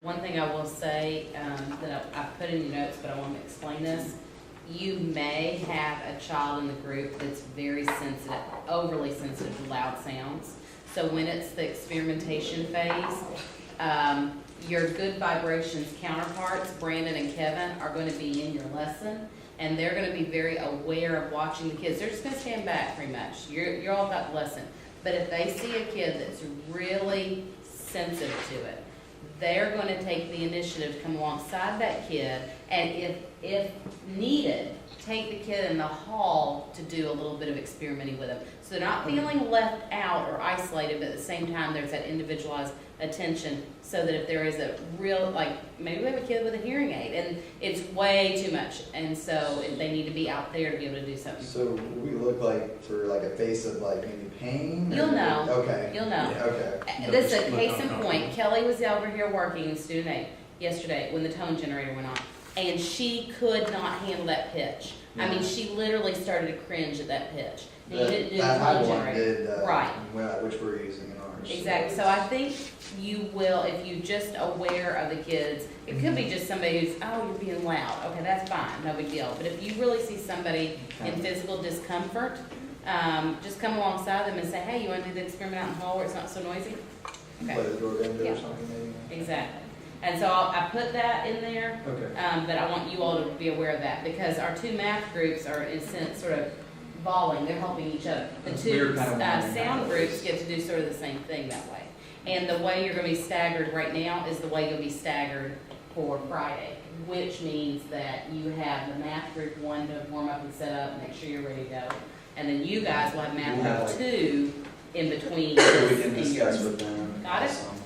One thing I will say, that I put in your notes, but I want to explain this. You may have a child in the group that's very sensitive, overly sensitive to loud sounds. So when it's the experimentation phase, your good vibrations counterparts, Brandon and Kevin, are going to be in your lesson, and they're going to be very aware of watching the kids. They're just going to stand back pretty much. You're all about the lesson. But if they see a kid that's really sensitive to it, they're going to take the initiative to come alongside that kid, and if needed, take the kid in the hall to do a little bit of experimenting with them. So they're not feeling left out or isolated, but at the same time, there's that individualized attention, so that if there is a real, like, maybe we have a kid with a hearing aid, and it's way too much, and so they need to be out there to be able to do something. So we look like for like a face of like maybe pain? You'll know. Okay. You'll know. Yeah, okay. This is a case in point. Kelly was over here working in student aid yesterday when the tone generator went on, and she could not handle that pitch. I mean, she literally started to cringe at that pitch. And you didn't do the That high tone one generator. did, Right. which we're using in ours. Exactly. So I think you will, if you just aware of the kids, it could be just somebody who's, oh, you're being loud. Okay, that's fine, no big deal. But if you really see somebody in physical discomfort, just come alongside them and say, hey, you want to do the experiment out in the hall where it's not so noisy? Play the door window Yeah. or something maybe? Exactly. And so I put that in there, Okay. but I want you all to be aware of that, because our two math groups are in a sense sort of balling, they're helping each other. The We two were kind of wondering sound how groups those- get to do sort of the same thing that way. And the way you're gonna be staggered right now is the way you'll be staggered for Friday, which means that you have the math group one to warm up and set up, make sure you're ready to go. And then you guys will have math We'll have, group like- two in between. So we can and discuss yours. with them. Got it? Awesome.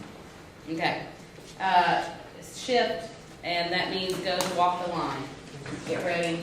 Okay. Shift, and that means go to walk the line. Get ready.